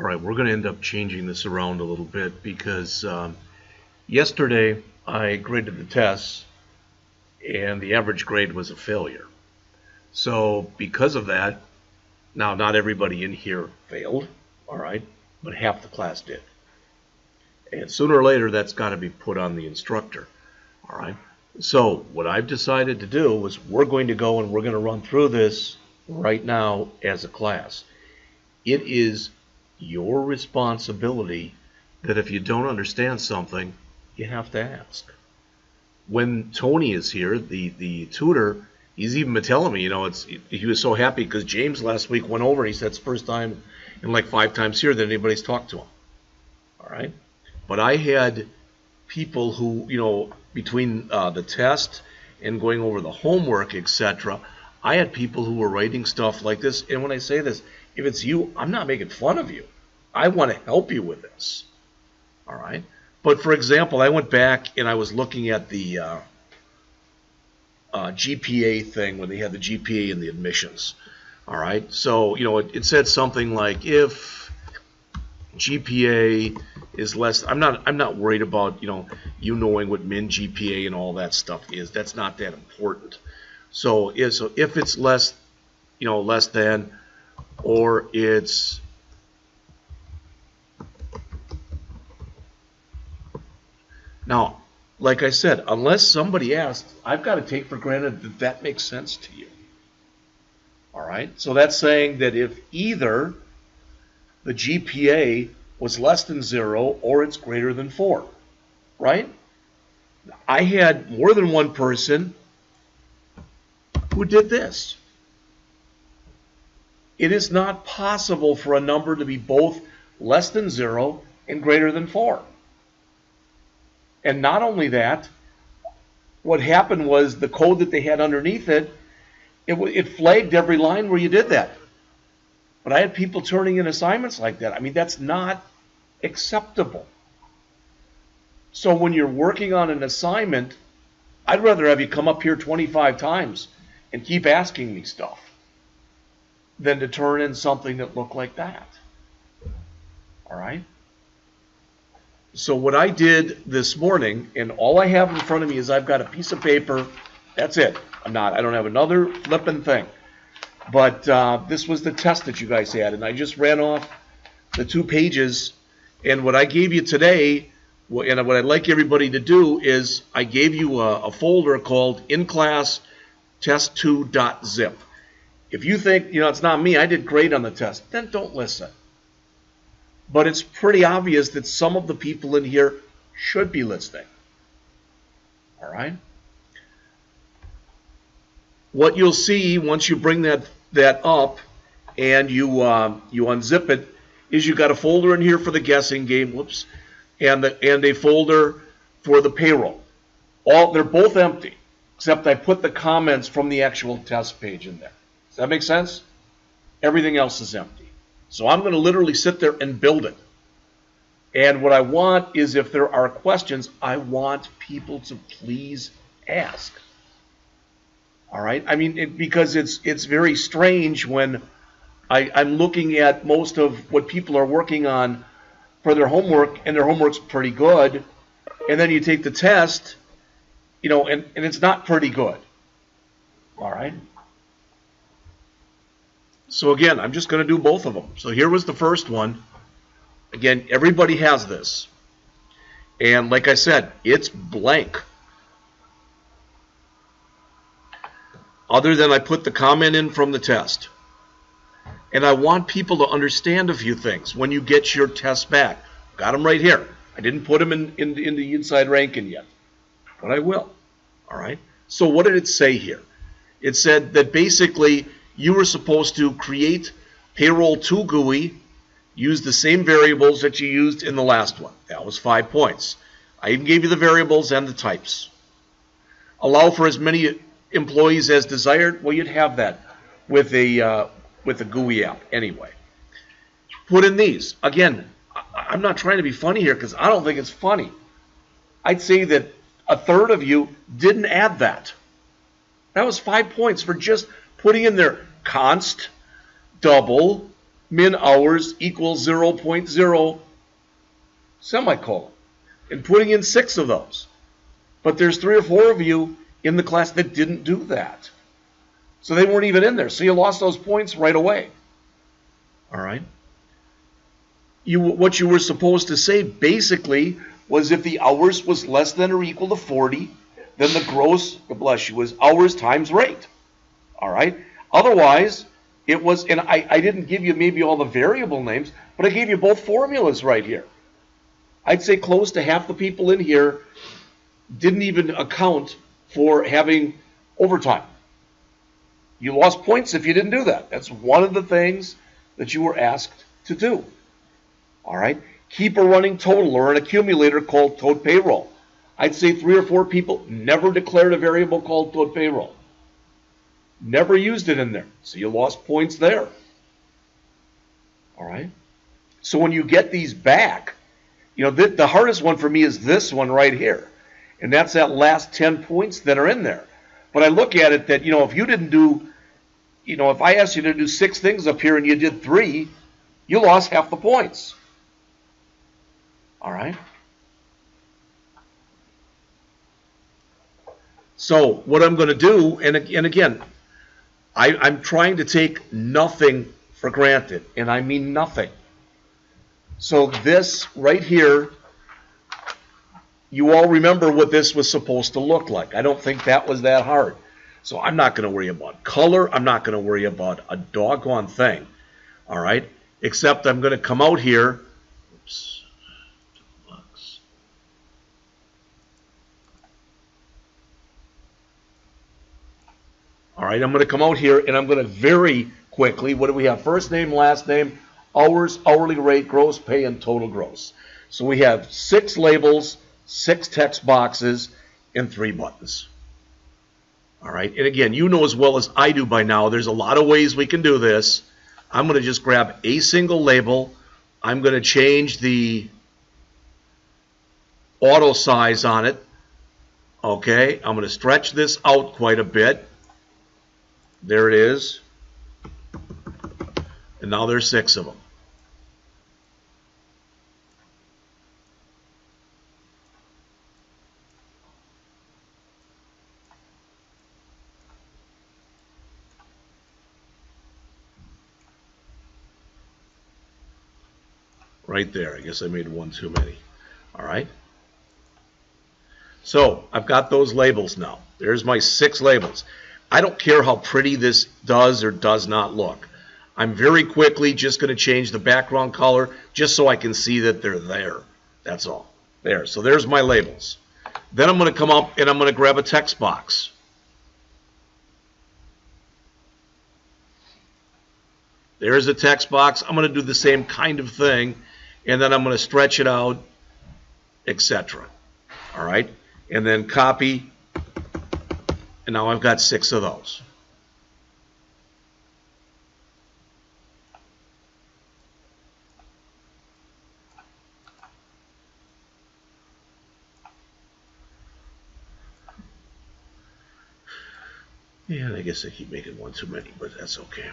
All right, we're going to end up changing this around a little bit because yesterday I graded the tests and the average grade was a failure. So because of that, now not everybody in here failed, all right, but half the class did. And sooner or later that's got to be put on the instructor, all right. So what I've decided to do was we're going to go and we're going to run through this right now as a class. It is your responsibility that if you don't understand something, you have to ask. When Tony is here, the tutor, he's even been telling me, you know, he was so happy because James last week went over and he said it's the first time in like 5 times here that anybody's talked to him. All right? But I had people who, you know, between the test and going over the homework, etc., I had people who were writing stuff like this. And when I say this, if it's you, I'm not making fun of you. I want to help you with this. All right? But for example, I went back and I was looking at the GPA thing when they had the GPA and the admissions. All right? So, you know, it said something like if GPA is less, I'm not worried about, you know, you knowing what min GPA and all that stuff is. That's not that important. So if it's less, you know, less than, or it's now, like I said, unless somebody asks, I've got to take for granted that that makes sense to you. All right? So that's saying that if either the GPA was less than 0 or it's greater than 4, right? I had more than one person who did this. It is not possible for a number to be both less than 0 and greater than 4. And not only that, what happened was the code that they had underneath it flagged every line where you did that. But I had people turning in assignments like that. I mean, that's not acceptable. So when you're working on an assignment, I'd rather have you come up here 25 times and keep asking me stuff than to turn in something that looked like that. All right? So what I did this morning, and all I have in front of me is I've got a piece of paper. That's it. I don't have another flipping thing. But this was the test that you guys had, and I just ran off the 2 pages. And what I gave you today, and what I'd like everybody to do is I gave you a folder called in-class test2.zip. If you think, you know, it's not me, I did great on the test, then don't listen. But it's pretty obvious that some of the people in here should be listening. All right? What you'll see once you bring that up and you unzip it is you got a folder in here for the guessing game, whoops, and a folder for the payroll. They're both empty, except I put the comments from the actual test page in there. Does that make sense? Everything else is empty. So I'm going to literally sit there and build it. And what I want is if there are questions, I want people to please ask. All right? I mean, because it's very strange when I'm looking at most of what people are working on for their homework, and their homework's pretty good, and then you take the test, you know, and it's not pretty good. All right? So again, I'm just going to do both of them. So here was the first one. Again, everybody has this. And like I said, it's blank. Other than I put the comment in from the test. And I want people to understand a few things when you get your test back. Got them right here. I didn't put them in the inside ranking yet, but I will. All right? So what did it say here? It said that basically you were supposed to create Payroll 2 GUI, use the same variables that you used in the last one. That was 5 points. I even gave you the variables and the types. Allow for as many employees as desired. Well, you'd have that with a GUI app anyway. Put in these. Again, I'm not trying to be funny here because I don't think it's funny. I'd say that a third of you didn't add that. That was 5 points for just putting in there const, double, min hours equals 0.0 semicolon, and putting in 6 of those. But there's 3 or 4 of you in the class that didn't do that. So they weren't even in there. So you lost those points right away. All right? What you were supposed to say basically was if the hours was less than or equal to 40, then the gross, bless you, was hours times rate. All right? Otherwise, it was, and I didn't give you maybe all the variable names, but I gave you both formulas right here. I'd say close to half the people in here didn't even account for having overtime. You lost points if you didn't do that. That's one of the things that you were asked to do. All right? Keep a running total or an accumulator called total payroll. I'd say 3 or 4 people never declared a variable called total payroll. Never used it in there. So you lost points there. All right? So when you get these back, you know, the hardest one for me is this one right here. And that's that last 10 points that are in there. But I look at it that, you know, if you didn't do, you know, if I asked you to do 6 things up here and you did 3, you lost half the points. All right? So what I'm going to do, and again, I'm trying to take nothing for granted, and I mean nothing. So this right here, you all remember what this was supposed to look like. I don't think that was that hard. So I'm not going to worry about color. I'm not going to worry about a doggone thing. All right? Except I'm going to come out here. Oops. All right, I'm going to come out here and I'm going to very quickly, what do we have? First name, last name, hours, hourly rate, gross pay, and total gross. So we have 6 labels, 6 text boxes, and 3 buttons. All right, and again, you know as well as I do by now, there's a lot of ways we can do this. I'm going to just grab a single label. I'm going to change the auto size on it. Okay, I'm going to stretch this out quite a bit. There it is. And now there's 6 of them. Right there. I guess I made one too many. All right. So I've got those labels now. There's my 6 labels. I don't care how pretty this does or does not look. I'm very quickly just going to change the background color just so I can see that they're there. That's all. There. So there's my labels. Then I'm going to come up and I'm going to grab a text box. There's a text box. I'm going to do the same kind of thing, and then I'm going to stretch it out, etc. All right? And then copy. And now I've got 6 of those. Yeah, I guess I keep making one too many, but that's okay.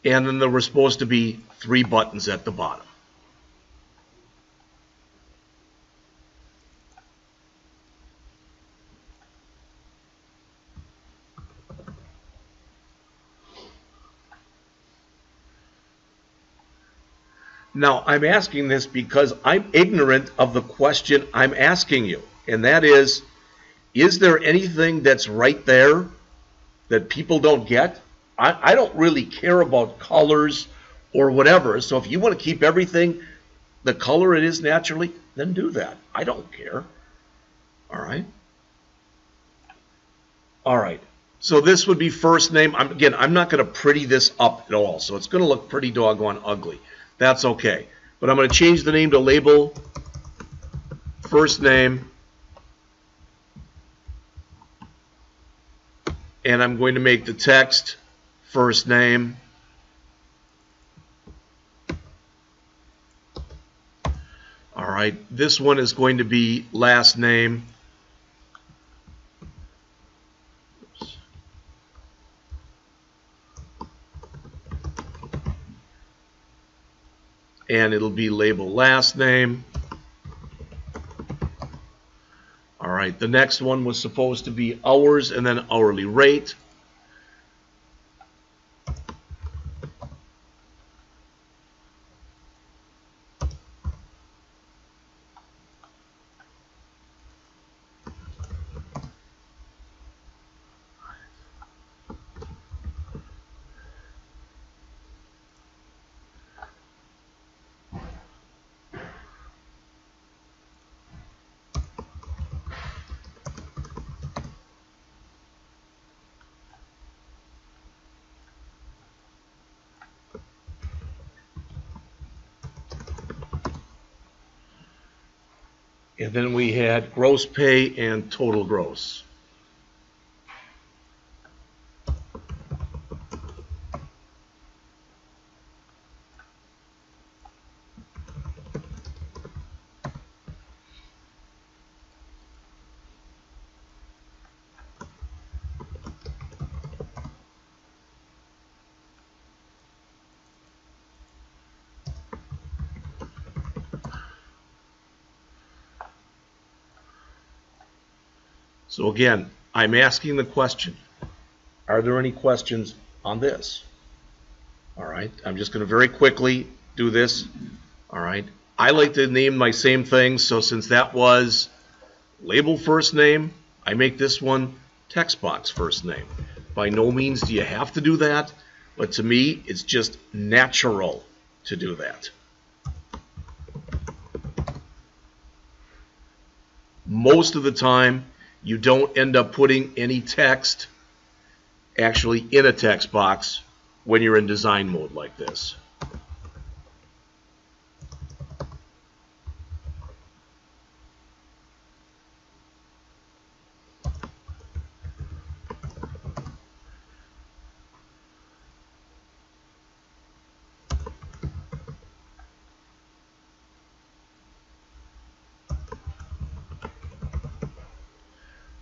And then there were supposed to be 3 buttons at the bottom. Now, I'm asking this because I'm ignorant of the question I'm asking you, and that is there anything that's right there that people don't get? I don't really care about colors or whatever, so if you want to keep everything the color it is naturally, then do that. I don't care. All right? All right. So this would be first name. Again, I'm not going to pretty this up at all, so it's going to look pretty doggone ugly. That's okay. But I'm going to change the name to label first name. And I'm going to make the text first name. All right. This one is going to be last name. and it'll be label last name. All right, the next one was supposed to be hours and then hourly rate. And then we had gross pay and total gross. So again, I'm asking the question, are there any questions on this? All right, I'm just going to very quickly do this. All right, I like to name my same thing, so since that was label first name, I make this one text box first name. By no means do you have to do that, but to me, it's just natural to do that. Most of the time, you don't end up putting any text actually in a text box when you're in design mode like this.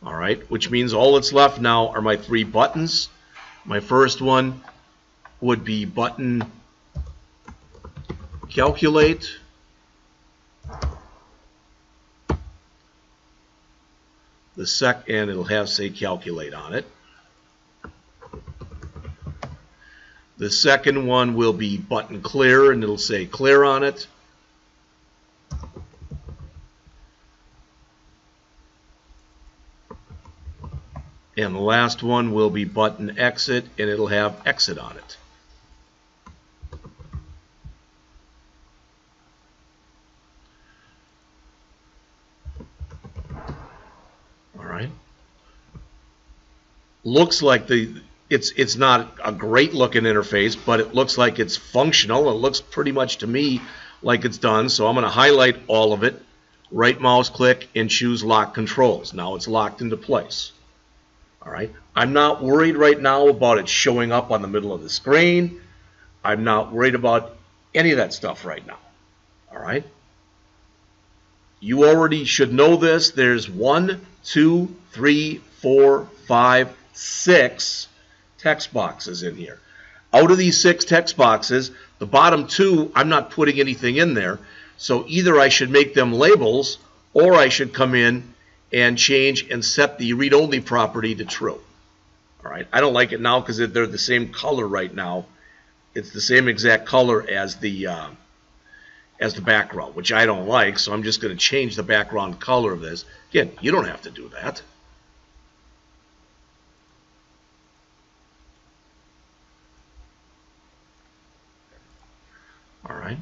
All right, which means all that's left now are my three buttons. My first one would be button calculate. And it'll have say calculate on it. The second one will be button clear, and it'll say clear on it. And the last one will be button exit, and it'll have exit on it. All right. Looks like it's not a great looking interface, but it looks like it's functional. It looks pretty much to me like it's done. So I'm going to highlight all of it, right mouse click, and choose lock controls. Now it's locked into place. All right. I'm not worried right now about it showing up on the middle of the screen. I'm not worried about any of that stuff right now. All right. You already should know this. There's 1, 2, 3, 4, 5, 6 text boxes in here. Out of these 6 text boxes, the bottom 2, I'm not putting anything in there. So either I should make them labels, or I should come in and change and set the read-only property to true. All right, I don't like it now because they're the same color right now. It's the same exact color as the background, which I don't like, so I'm just going to change the background color of this. Again, you don't have to do that. All right.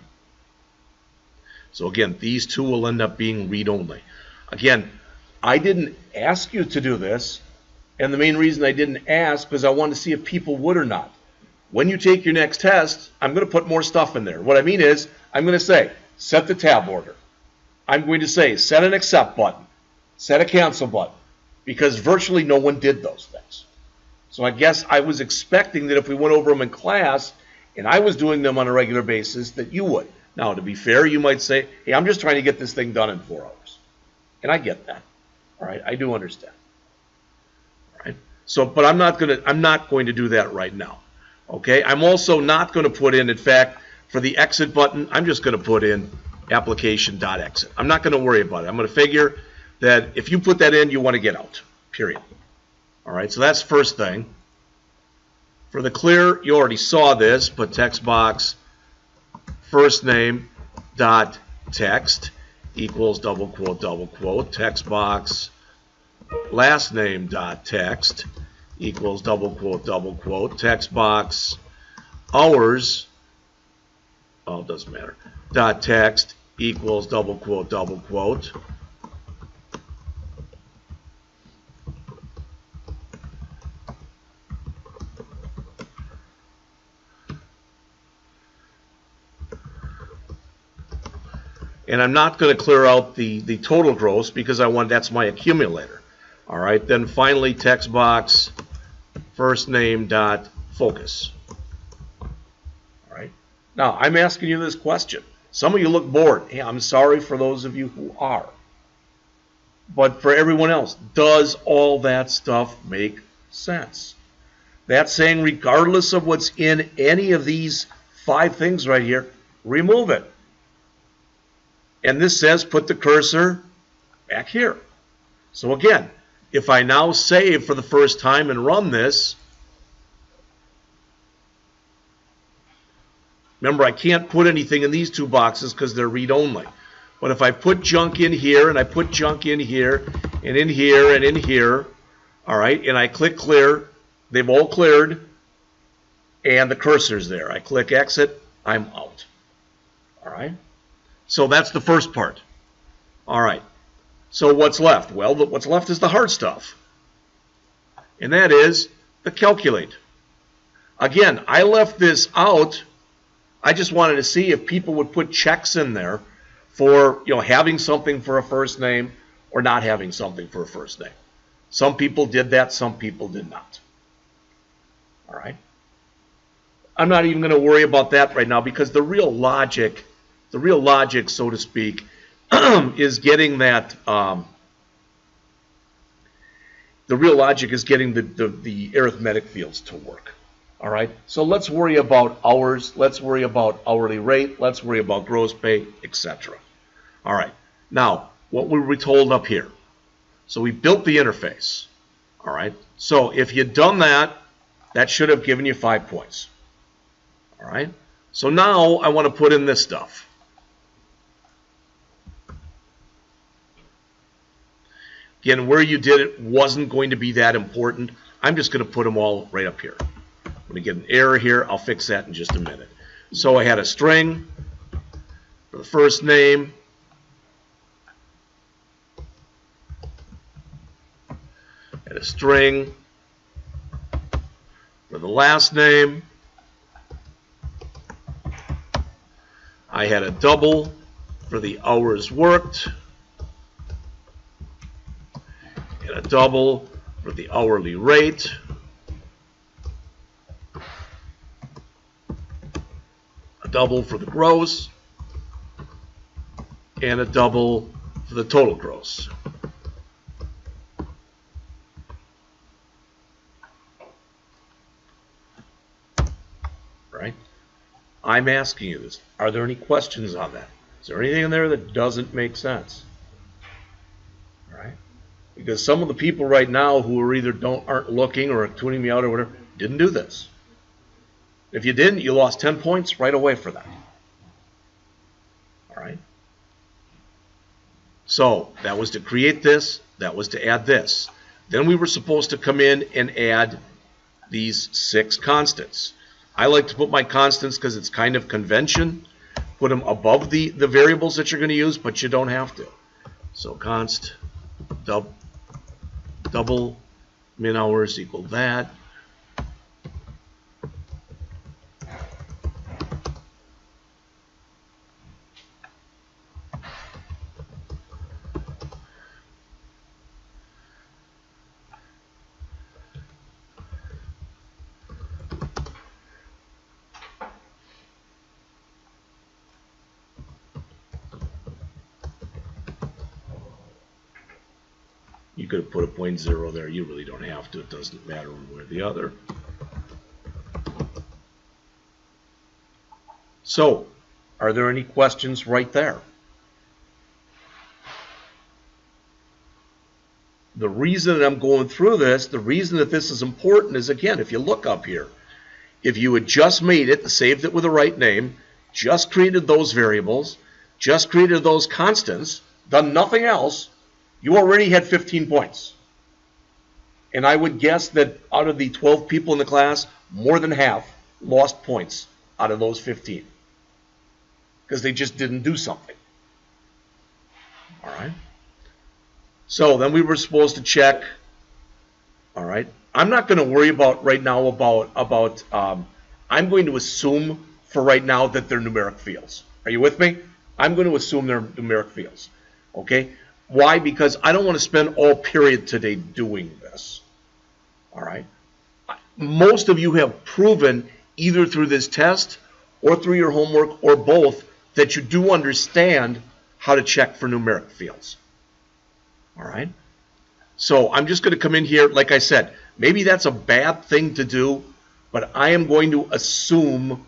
So again, these 2 will end up being read-only. Again, I didn't ask you to do this, and the main reason I didn't ask was I wanted to see if people would or not. When you take your next test, I'm going to put more stuff in there. What I mean is, I'm going to say, set the tab order. I'm going to say, set an accept button, set a cancel button, because virtually no one did those things. So I guess I was expecting that if we went over them in class, and I was doing them on a regular basis, that you would. Now, to be fair, you might say, hey, I'm just trying to get this thing done in 4 hours. And I get that. All right, I do understand. All right. So, but I'm not going to do that right now. Okay. I'm also not going to put in fact, for the exit button, I'm just going to put in application.exit. I'm not going to worry about it. I'm going to figure that if you put that in, you want to get out, period. All right, so that's the first thing. For the clear, you already saw this, but text box first name dot text equals double quote, text box last name dot text equals double quote, text box hours, oh, it doesn't matter, dot text equals double quote. And I'm not going to clear out the total gross because that's my accumulator. All right, then finally text box first name dot focus. All right. Now I'm asking you this question. Some of you look bored. Hey, I'm sorry for those of you who are. But for everyone else, does all that stuff make sense? That's saying regardless of what's in any of these 5 things right here, remove it. And this says put the cursor back here. So again, if I now save for the first time and run this, remember I can't put anything in these 2 boxes because they're read-only. But if I put junk in here and I put junk in here and in here and in here, all right, and I click clear, they've all cleared and the cursor's there. I click exit, I'm out. All right. So that's the first part. All right. So what's left? Well, what's left is the hard stuff. And that is the calculate. Again, I left this out. I just wanted to see if people would put checks in there for, having something for a first name or not having something for a first name. Some people did that, some people did not. All right. I'm not even going to worry about that right now because the real logic, so to speak, is getting that. The real logic is getting the arithmetic fields to work. All right. So let's worry about hours. Let's worry about hourly rate. Let's worry about gross pay, etc. All right. Now, what were we told up here? So we built the interface. All right. So if you'd done that, that should have given you 5 points. All right. So now I want to put in this stuff. Again, where you did it wasn't going to be that important. I'm just going to put them all right up here. I'm going to get an error here. I'll fix that in just a minute. So I had a string for the first name. And a string for the last name. I had a double for the hours worked. And a double for the hourly rate. A double for the gross. And a double for the total gross. Right? I'm asking you this. Are there any questions on that? Is there anything in there that doesn't make sense? Right? Because some of the people right now who are either aren't looking or are tuning me out or whatever didn't do this. If you didn't, you lost 10 points right away for that. All right. So that was to create this. That was to add this. Then we were supposed to come in and add these 6 constants. I like to put my constants because it's kind of convention. Put them above the variables that you're going to use, but you don't have to. So const double min hours equal that. You could have put a 0.0 there. You really don't have to. It doesn't matter one way or the other. So, are there any questions right there? The reason that I'm going through this, the reason that this is important is, again, if you look up here, if you had just made it, saved it with the right name, just created those variables, just created those constants, done nothing else, you already had 15 points. And I would guess that out of the 12 people in the class, more than half lost points out of those 15. Because they just didn't do something. All right? So then we were supposed to check. All right? I'm not going to worry about right now about I'm going to assume for right now that they're numeric fields. Are you with me? I'm going to assume they're numeric fields. Okay? Why? Because I don't want to spend all period today doing this. All right? Most of you have proven either through this test or through your homework or both that you do understand how to check for numeric fields. All right? So I'm just going to come in here, like I said, maybe that's a bad thing to do, but I am going to assume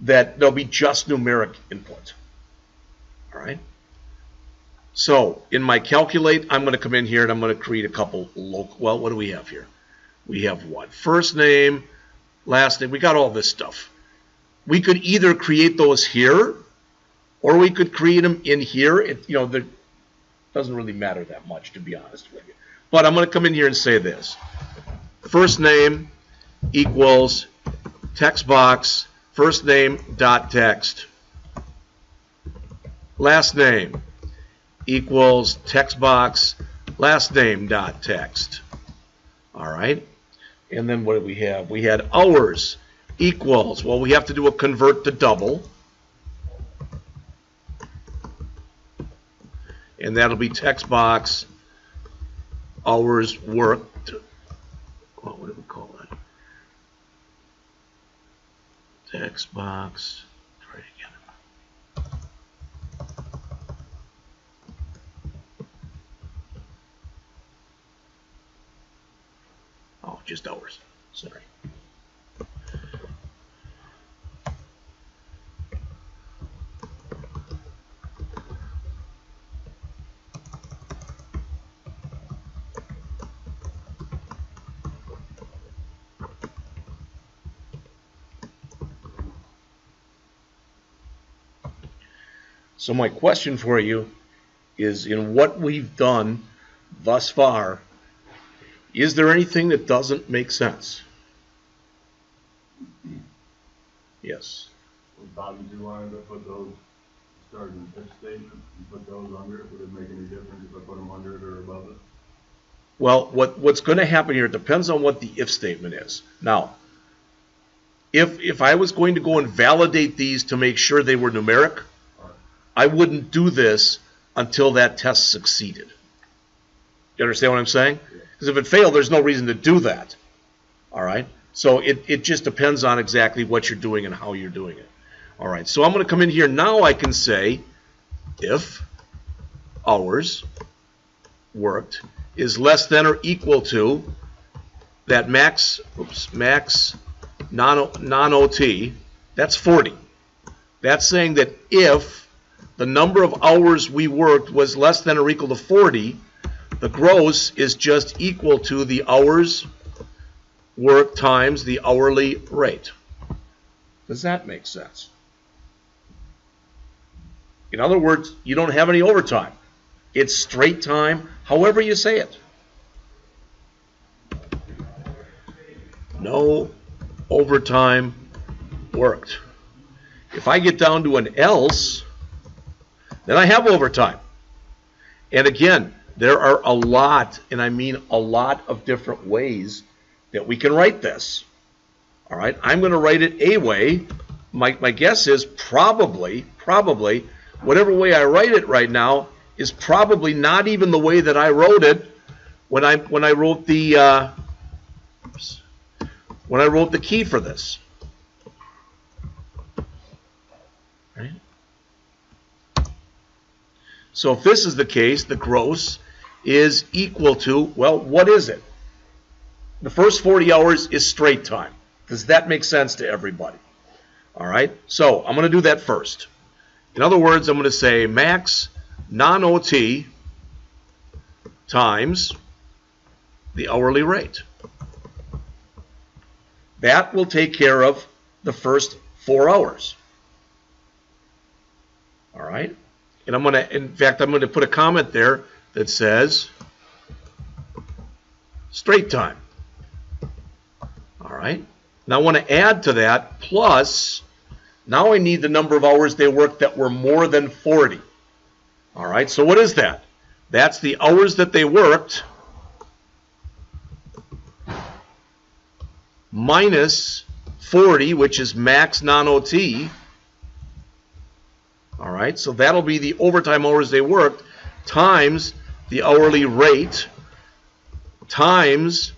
that there'll be just numeric input. All right? So in my calculate, I'm going to come in here and I'm going to create a couple local. Well, what do we have here? We have what? First name, last name. We got all this stuff. We could either create those here, or we could create them in here. It doesn't really matter that much, to be honest with you. But I'm going to come in here and say this. First name equals text box, first name dot text. Last name equals text box, last name dot text. All right. And then what did we have? We had hours equals, well, we have to do a convert to double. And that'll be text box, hours worked. What do we call that? Text box. Try it again. Oh, just hours. Sorry. So my question for you is, in what we've done thus far, is there anything that doesn't make sense? Yes. Bob, did you wanted to put those, start an if statement and put those under it? Would it make any difference if I put them under it or above it? Well, what's going to happen here depends on what the if statement is. Now, if I was going to go and validate these to make sure they were numeric, I wouldn't do this until that test succeeded. You understand what I'm saying? Because if it failed, there's no reason to do that. All right? So it just depends on exactly what you're doing and how you're doing it. All right, so I'm going to come in here. Now I can say if hours worked is less than or equal to that max non-OT, that's 40. That's saying that if the number of hours we worked was less than or equal to 40, the gross is just equal to the hours worked times the hourly rate. Does that make sense? In other words, you don't have any overtime. It's straight time, however you say it. No overtime worked. If I get down to an else, then I have overtime. And again, there are a lot, and I mean a lot of different ways that we can write this. All right, I'm going to write it a way. My guess is probably, whatever way I write it right now is probably not even the way that I wrote it when I wrote the key for this. Right? So if this is the case, the gross is equal to, well, what is it? The first 40 hours is straight time. Does that make sense to everybody? All right, so I'm going to do that first. In other words, I'm going to say max non-OT times the hourly rate. That will take care of the first 4 hours. All right, and I'm going to, in fact, I'm going to put a comment there that says straight time. All right, now I want to add to that plus, now I need the number of hours they worked that were more than 40. All right, so what is that? That's the hours that they worked minus 40, which is max non-OT. All right, so that'll be the overtime hours they worked times the hourly rate times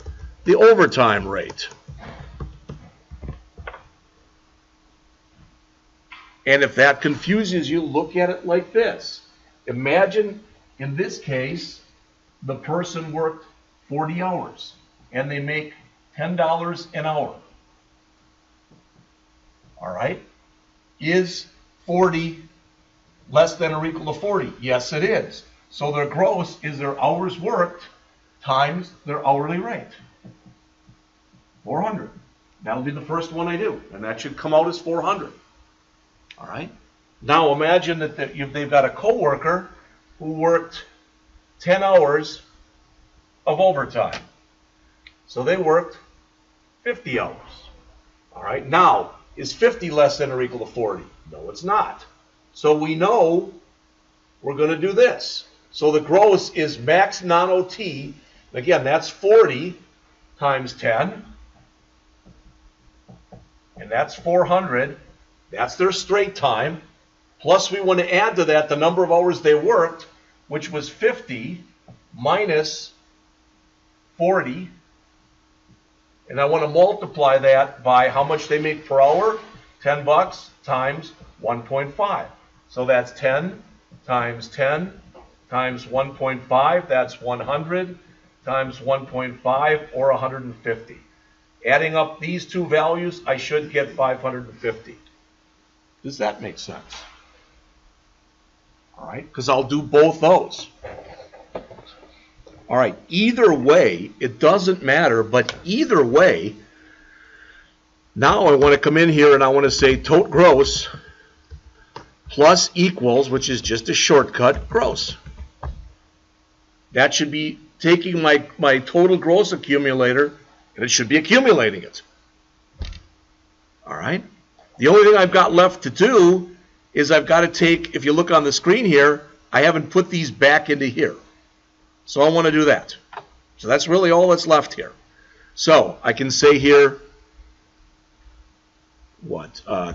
the overtime rate. And if that confuses you, look at it like this. Imagine, in this case, the person worked 40 hours and they make $10 an hour. All right? Is 40 less than or equal to 40? Yes, it is. So their gross is their hours worked times their hourly rate. 400. That'll be the first one I do, and that should come out as 400. All right? Now imagine that they've got a coworker who worked 10 hours of overtime. So they worked 50 hours. All right? Now, is 50 less than or equal to 40? No, it's not. So we know we're going to do this. So the gross is max non-OT. Again, that's 40 times 10. And that's 400. That's their straight time. Plus we want to add to that the number of hours they worked, which was 50 minus 40. And I want to multiply that by how much they make per hour. 10 bucks times 1.5. So that's 10 times 10 times 1.5. That's 100 times 1.5, or 150. Adding up these two values, I should get 550. Does that make sense? All right, because I'll do both those. All right, either way, it doesn't matter, but either way, now I want to come in here and I want to say total gross plus equals, which is just a shortcut, gross. That should be taking my total gross accumulator, and it should be accumulating it. All right? The only thing I've got left to do is I've got to take, if you look on the screen here, I haven't put these back into here. So I want to do that. So that's really all that's left here. So I can say here,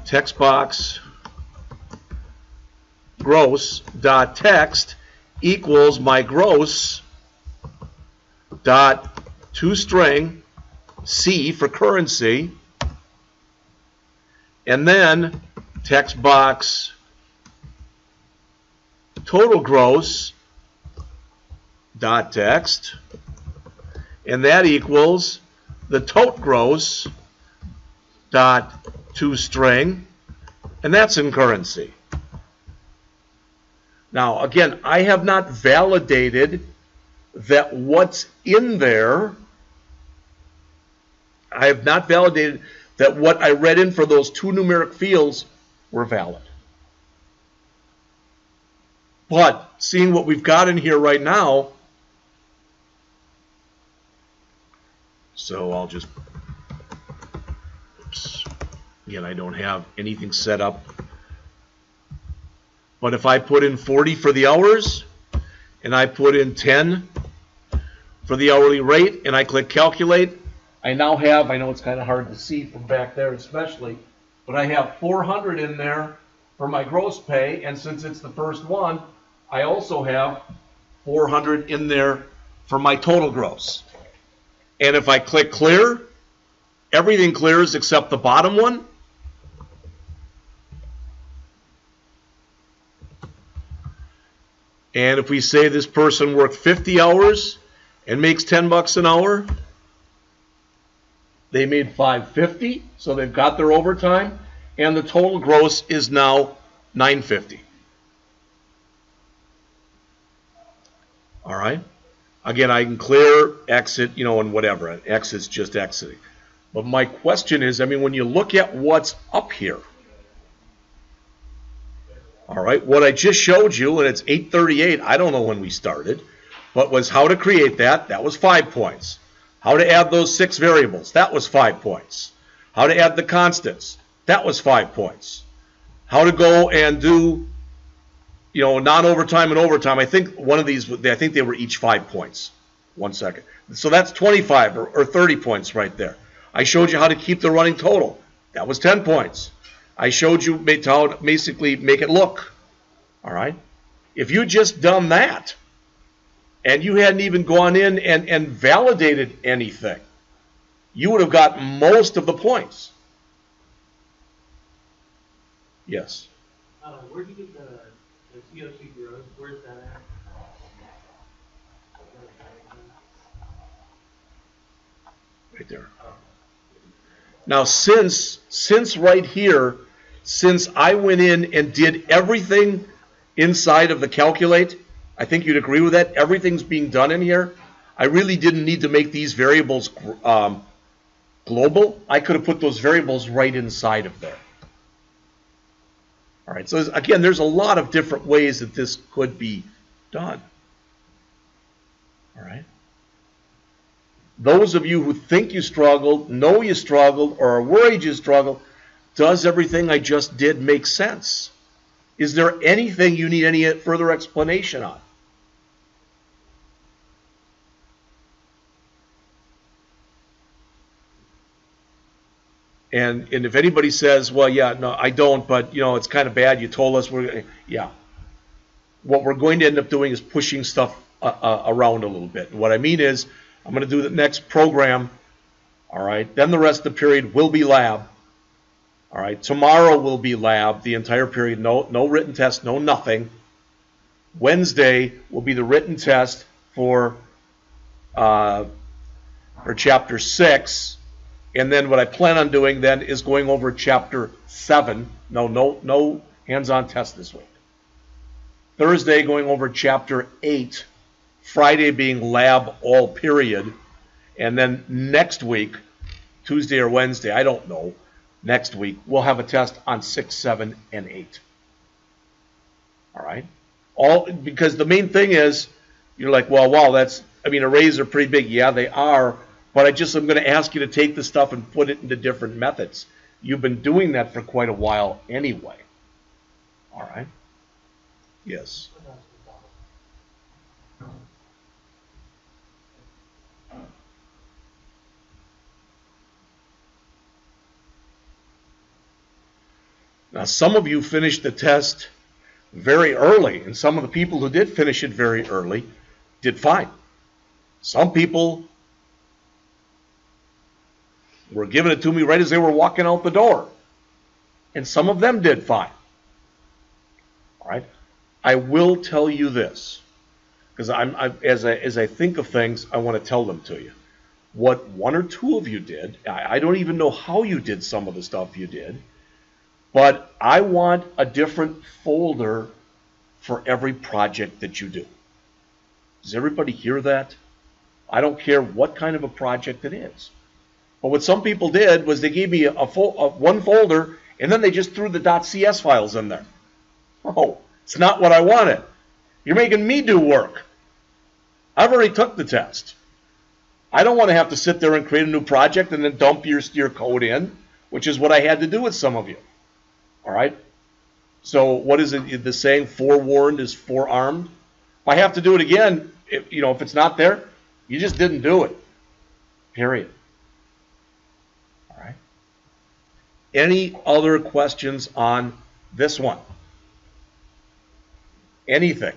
text box gross dot text equals my gross dot toString C for currency, and then text box total gross dot text, and that equals the tot gross dot toString, and that's in currency. Now again, I have not validated that what's in there, I have not validated that what I read in for those two numeric fields were valid. But seeing what we've got in here right now, so I'll just, oops, again, I don't have anything set up. But if I put in 40 for the hours, and I put in 10 for the hourly rate, and I click calculate, I now have, I know it's kind of hard to see from back there especially, but I have 400 in there for my gross pay, and since it's the first one, I also have 400 in there for my total gross. And if I click clear, everything clears except the bottom one. And if we say this person worked 50 hours and makes 10 bucks an hour, they made $5.50, so they've got their overtime. and the total gross is now $950. All right. Again, I can clear, exit, and whatever. Exit's just exiting. But my question is, when you look at what's up here, all right, what I just showed you, and it's 838, I don't know when we started, but was how to create that. That was 5 points. How to add those 6 variables. That was 5 points. How to add the constants. That was 5 points. How to go and do, non-overtime and overtime. I think one of these, I think they were each 5 points. 1 second. So that's 25 or 30 points right there. I showed you how to keep the running total. That was 10 points. I showed you how to basically make it look. All right? If you just done that, and you hadn't even gone in and validated anything, you would have got most of the points. Yes? Where'd you get the CO2 growth? Where's that at? Right there. Now, since right here, since I went in and did everything inside of the calculate, I think you'd agree with that. Everything's being done in here. I really didn't need to make these variables global. I could have put those variables right inside of there. All right, so again, there's a lot of different ways that this could be done. All right. Those of you who think you struggled, know you struggled, or are worried you struggled, does everything I just did make sense? Is there anything you need any further explanation on? And if anybody says, well, yeah, no, I don't, but, it's kind of bad. You told us yeah. What we're going to end up doing is pushing stuff around a little bit. And what I mean is, I'm going to do the next program, all right? Then the rest of the period will be lab, all right? Tomorrow will be lab, the entire period, no written test, no nothing. Wednesday will be the written test for Chapter 6, and then what I plan on doing then is going over Chapter 7. No hands-on test this week. Thursday going over Chapter 8. Friday being lab all period, and then next week, Tuesday or Wednesday, I don't know, next week, we'll have a test on 6, 7, and 8. All right? Because the main thing is, you're like, well, wow, arrays are pretty big. Yeah, they are, but I'm going to ask you to take the stuff and put it into different methods. You've been doing that for quite a while anyway. All right? Yes. Now, some of you finished the test very early, and some of the people who did finish it very early did fine. Some people were giving it to me right as they were walking out the door, and some of them did fine. All right? I will tell you this, because as I think of things, I want to tell them to you. What 1 or 2 of you did, I don't even know how you did some of the stuff you did, but I want a different folder for every project that you do. Does everybody hear that? I don't care what kind of a project it is. But what some people did was they gave me one folder, and then they just threw the .cs files in there. Oh, it's not what I wanted. You're making me do work. I've already took the test. I don't want to have to sit there and create a new project and then dump your code in, which is what I had to do with some of you. All right? So what is it? The saying, forewarned is forearmed. If I have to do it again, if it's not there, you just didn't do it. Period. All right? Any other questions on this one? Anything?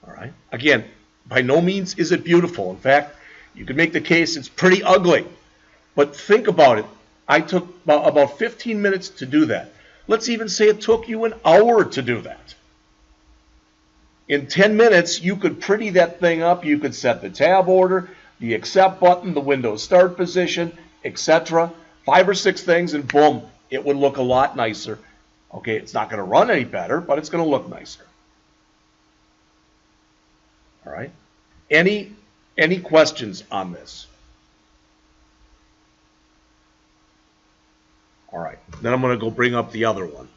All right? Again, by no means is it beautiful. In fact, you could make the case it's pretty ugly. But think about it. I took about 15 minutes to do that. Let's even say it took you an hour to do that. In 10 minutes, you could pretty that thing up. You could set the tab order, the accept button, the Windows start position, etc. 5 or 6 things, and boom, it would look a lot nicer. Okay, it's not going to run any better, but it's going to look nicer. All right. Any questions on this? All right. Then I'm going to go bring up the other one.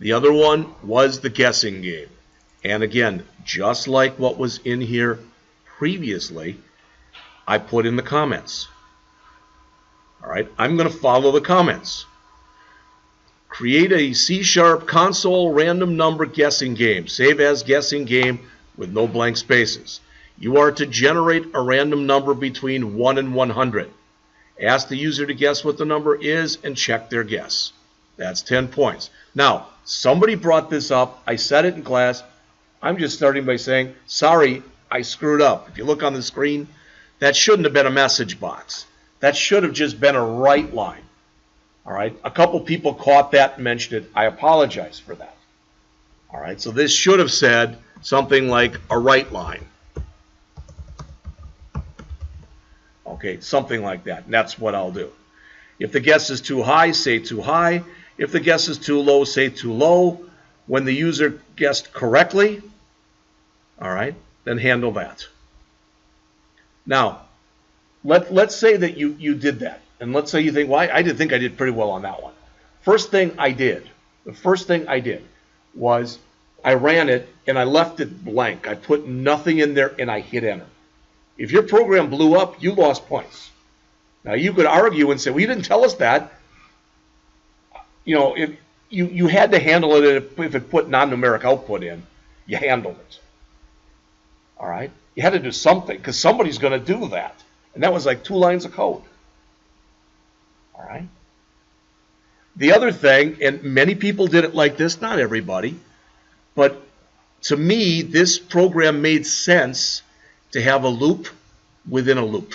The other one was the guessing game. And again, just like what was in here previously, I put in the comments. All right, I'm going to follow the comments. Create a C# console random number guessing game. Save as guessing game with no blank spaces. You are to generate a random number between 1 and 100. Ask the user to guess what the number is and check their guess. That's 10 points. Now, somebody brought this up. I said it in class. I'm just starting by saying, sorry, I screwed up. If you look on the screen, that shouldn't have been a message box. That should have just been a right line. All right? A couple people caught that and mentioned it. I apologize for that. All right? So this should have said something like a right line. Okay, something like that. And that's what I'll do. If the guess is too high, say too high. If the guess is too low, say too low. When the user guessed correctly, all right, then handle that. Now, let's say that you did that. And let's say you think, well, I did think I did pretty well on that one. The first thing I did was I ran it and I left it blank. I put nothing in there and I hit enter. If your program blew up, you lost points. Now, you could argue and say, well, you didn't tell us that. You know, if you had to handle it if it put non-numeric output in, you handled it. All right? You had to do something because somebody's going to do that. And that was like 2 lines of code. All right? The other thing, and many people did it like this, not everybody, but to me, this program made sense to have a loop within a loop.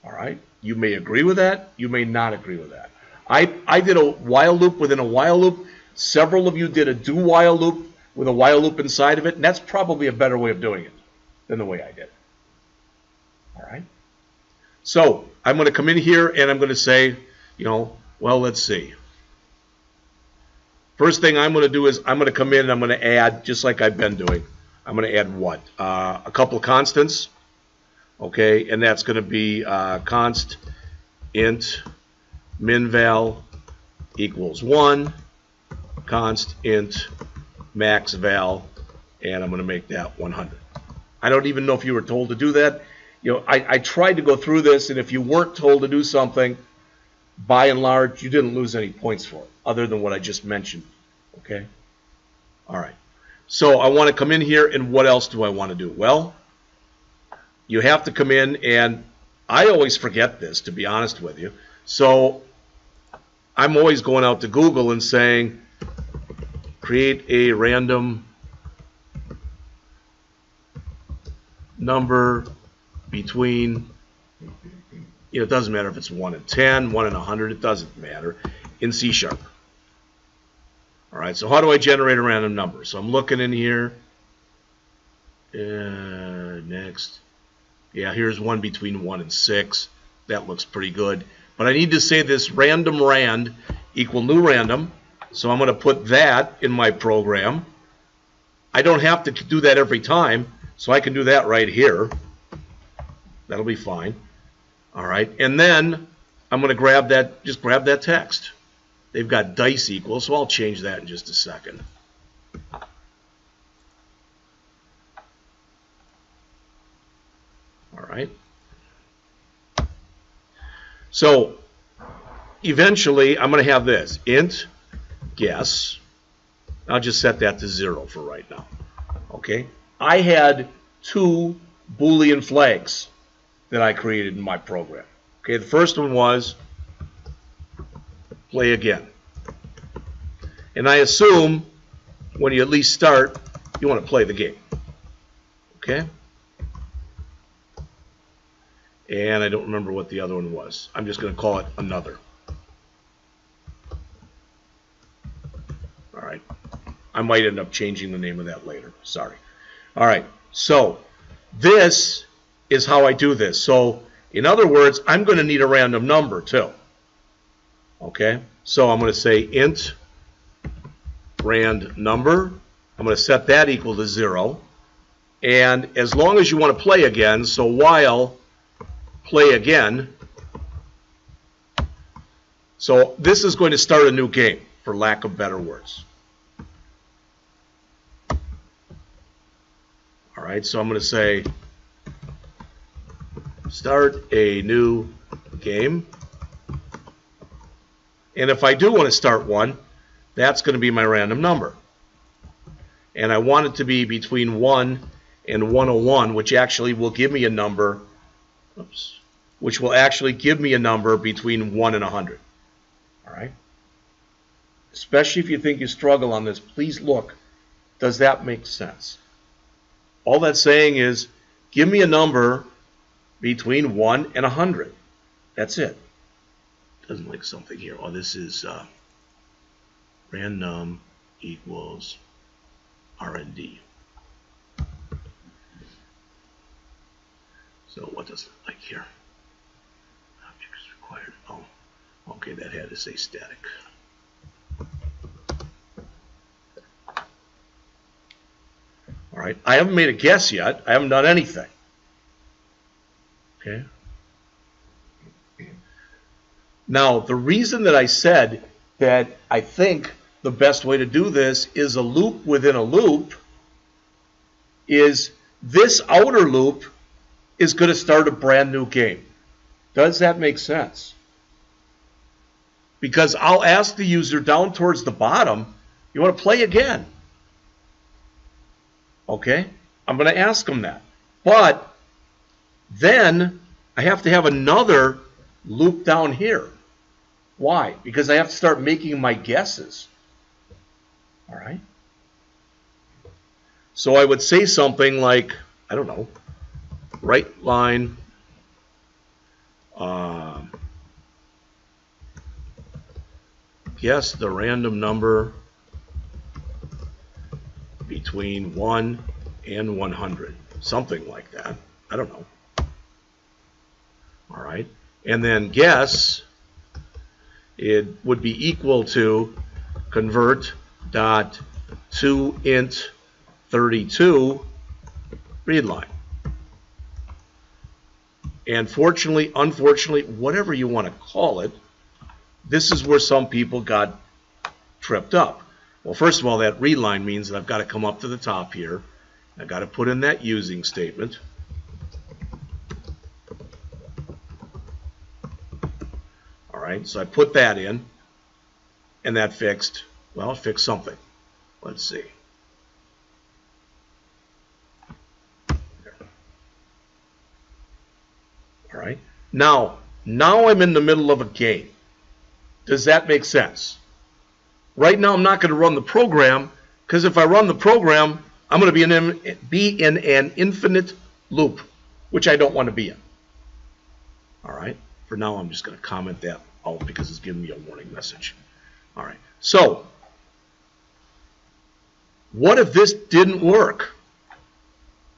All right? You may agree with that. You may not agree with that. I did a while loop within a while loop. Several of you did a do while loop with a while loop inside of it, and that's probably a better way of doing it than the way I did it. All right? So I'm going to come in here and I'm going to say, you know, well, let's see. First thing I'm going to do is I'm going to come in and I'm going to add, just like I've been doing, I'm going to add what? A couple of constants. Okay, and that's going to be const int minval equals 1, const int max val, and I'm going to make that 100. I don't even know if you were told to do that. You know, I tried to go through this, and if you weren't told to do something, by and large, you didn't lose any points for it, other than what I just mentioned. Okay? All right. So I want to come in here, and what else do I want to do? Well, you have to come in, and I always forget this, to be honest with you. So I'm always going out to Google and saying, create a random number between, you know, it doesn't matter if it's 1 and 10, 1 and 100, it doesn't matter, in C#. All right, so how do I generate a random number? So I'm looking in here. Next. Yeah, here's one between 1 and 6. That looks pretty good. But I need to say this random rand equal new random. So I'm going to put that in my program. I don't have to do that every time, so I can do that right here. That'll be fine. All right, and then I'm going to grab that, just grab that text. They've got dice equal, so I'll change that in just a second. All right. So eventually I'm going to have this int guess. I'll just set that to 0 for right now. Okay. I had 2 Boolean flags that I created in my program. Okay. The first one was play again. And I assume when you at least start, you want to play the game. Okay. And I don't remember what the other one was. I'm just going to call it another. All right. I might end up changing the name of that later. Sorry. All right. So this is how I do this. So in other words, I'm going to need a random number too. Okay. So I'm going to say int rand number. I'm going to set that equal to 0. And as long as you want to play again, so while play again. So this is going to start a new game, for lack of better words. All right, so I'm going to say start a new game. And if I do want to start one, that's going to be my random number. And I want it to be between 1 and 101, which actually will give me a number, which will actually give me a number between 1 and 100. All right? Especially if you think you struggle on this, please look. Does that make sense? All that's saying is, give me a number between 1 and 100. That's it. Doesn't like something here. Oh, this is random equals R&D. So what does it like here? Object is required. Oh, okay, that had to say static. All right, I haven't made a guess yet. I haven't done anything. Okay. Now, the reason that I said that I think the best way to do this is a loop within a loop is this outer loop is going to start a brand new game. Does that make sense? Because I'll ask the user down towards the bottom, you want to play again? Okay? I'm going to ask them that. But then I have to have another loop down here. Why? Because I have to start making my guesses. All right? So I would say something like, I don't know, right line, guess the random number between 1 and 100. Something like that. I don't know. All right. And then guess it would be equal to convert dot to int 32 read line. And fortunately, unfortunately, whatever you want to call it, this is where some people got tripped up. Well, first of all, that read line means that I've got to come up to the top here. I've got to put in that using statement. All right, so I put that in, and that fixed, well, it fixed something. Let's see. There. All right, now I'm in the middle of a game. Does that make sense? Right now, I'm not going to run the program, because if I run the program, I'm going to be in an infinite loop, which I don't want to be in. All right, for now, I'm just going to comment that out because it's giving me a warning message. All right, so what if this didn't work?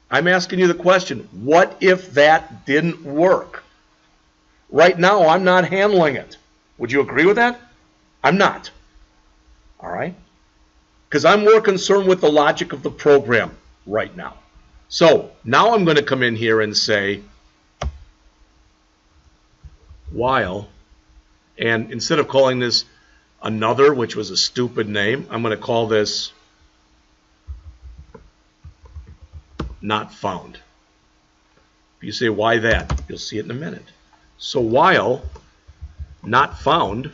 I'm asking you the question, what if that didn't work? Right now, I'm not handling it. Would you agree with that? I'm not. All right? Because I'm more concerned with the logic of the program right now. So now I'm going to come in here and say while, and instead of calling this another, which was a stupid name, I'm going to call this not found. If you say why that, you'll see it in a minute. So while not found,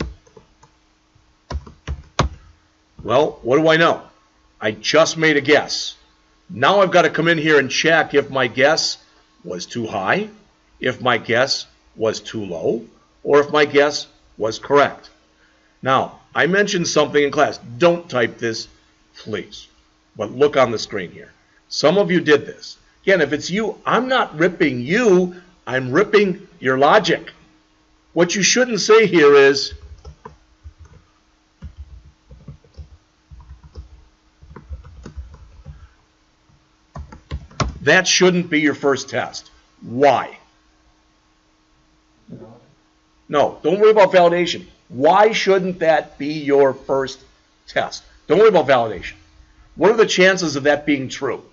well, what do I know? I just made a guess. Now I've got to come in here and check if my guess was too high, if my guess was too low, or if my guess was correct. Now, I mentioned something in class. Don't type this, please. But look on the screen here. Some of you did this. Again, if it's you, I'm not ripping you. I'm ripping your logic. What you shouldn't say here is, that shouldn't be your first test. Why? No, don't worry about validation. Why shouldn't that be your first test? Don't worry about validation. What are the chances of that being true?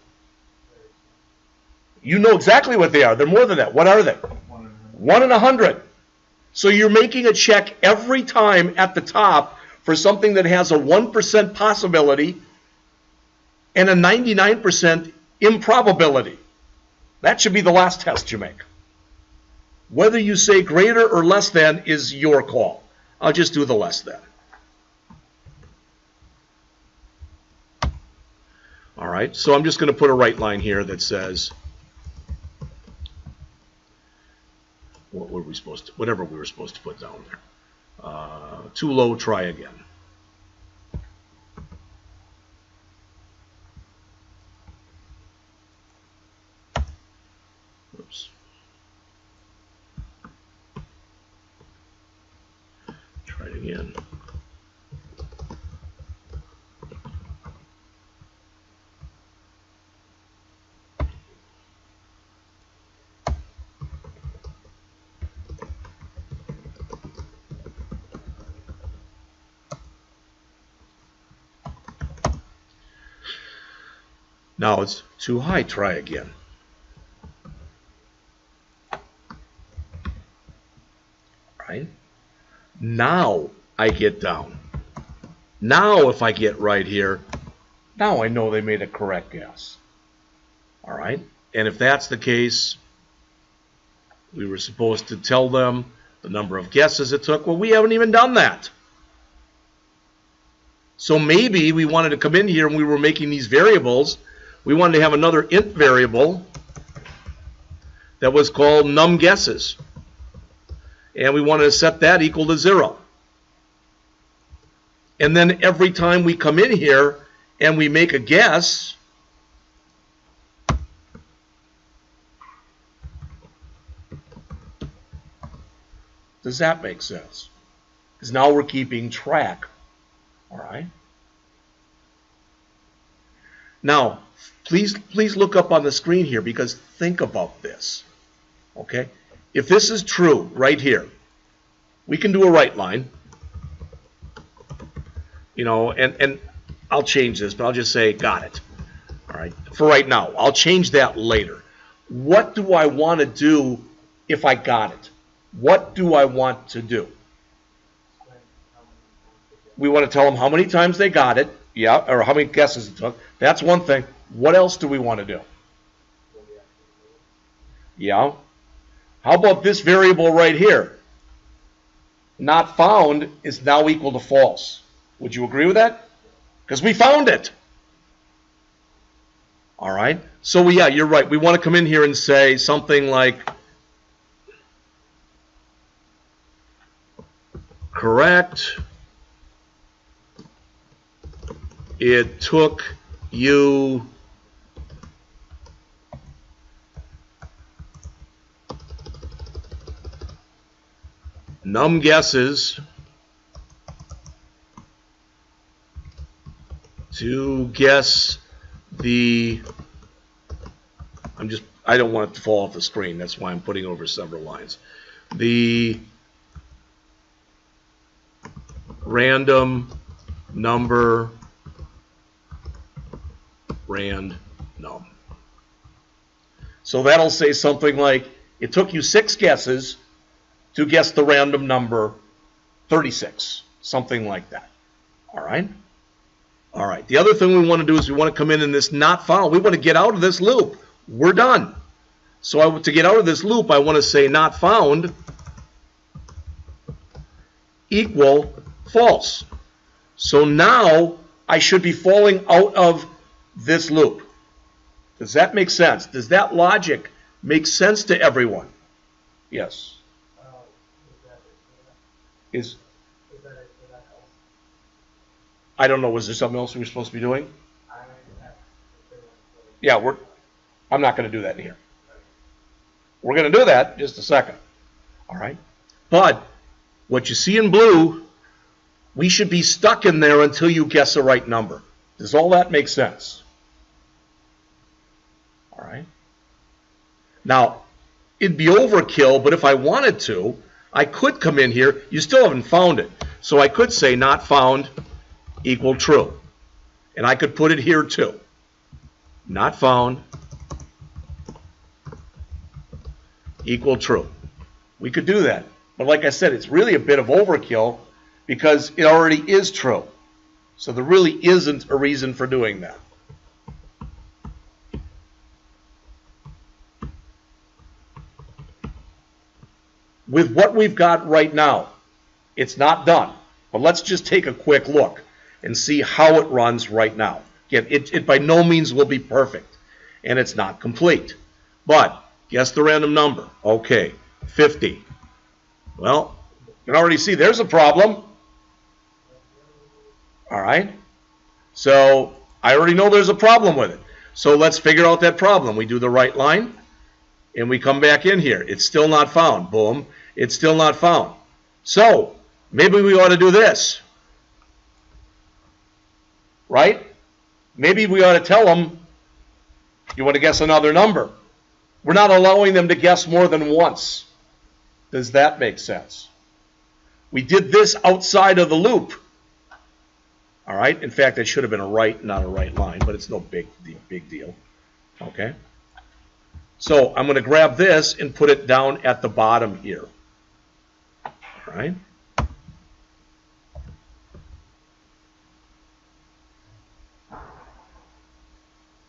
You know exactly what they are. They're more than that. What are they? 1 in 100. So you're making a check every time at the top for something that has a 1% possibility and a 99% improbability. That should be the last test you make. Whether you say greater or less than is your call. I'll just do the less than. All right, so I'm just going to put a right line here that says, what were we supposed to, whatever we were supposed to put down there. Too low, try again. Oops. Try it again. Now it's too high, try again. Right? Now I get down. Now if I get right here, now I know they made a correct guess. All right? And if that's the case, we were supposed to tell them the number of guesses it took. Well, we haven't even done that. So maybe we wanted to come in here and we were making these variables. We wanted to have another int variable that was called num guesses. And we wanted to set that equal to 0. And then every time we come in here and we make a guess, does that make sense? Because now we're keeping track. All right? Now, please look up on the screen here, because think about this. Okay? If this is true right here, we can do a right line. You know, and I'll change this, but I'll just say got it. All right? For right now. I'll change that later. What do I want to do if I got it? What do I want to do? We want to tell them how many times they got it, yeah, or how many guesses it took. That's one thing. What else do we want to do? Yeah. How about this variable right here? Not found is now equal to false. Would you agree with that? Because we found it. All right. So, yeah, you're right. We want to come in here and say something like, correct. It took you num guesses to guess the, I don't want it to fall off the screen. That's why I'm putting over several lines. The random number random. So that'll say something like, it took you 6 guesses to guess the random number 36. Something like that. All right? All right. The other thing we want to do is we want to come in this not found. We want to get out of this loop. We're done. So to get out of this loop, I want to say not found equal false. So now I should be falling out of this loop. Does that make sense? Does that logic make sense to everyone? Yes. I don't know. Was there something else we were supposed to be doing? Yeah, I'm not going to do that in here. We're going to do that in just a second. All right? But what you see in blue, we should be stuck in there until you guess the right number. Does all that make sense? All right? Now, it'd be overkill, but if I wanted to, I could come in here. You still haven't found it. So I could say not found equal true. And I could put it here too. Not found equal true. We could do that. But like I said, it's really a bit of overkill because it already is true. So there really isn't a reason for doing that. With what we've got right now, it's not done. But let's just take a quick look and see how it runs right now. Again, it by no means will be perfect, and it's not complete. But guess the random number. Okay, 50. Well, you can already see there's a problem. All right? So I already know there's a problem with it. So let's figure out that problem. We do the right line, and we come back in here. It's still not found. Boom. It's still not found. So maybe we ought to do this. Right? Maybe we ought to tell them, you want to guess another number. We're not allowing them to guess more than once. Does that make sense? We did this outside of the loop. All right? In fact, it should have been a right, not a right line, but it's no big deal. Okay? So I'm going to grab this and put it down at the bottom here. All right?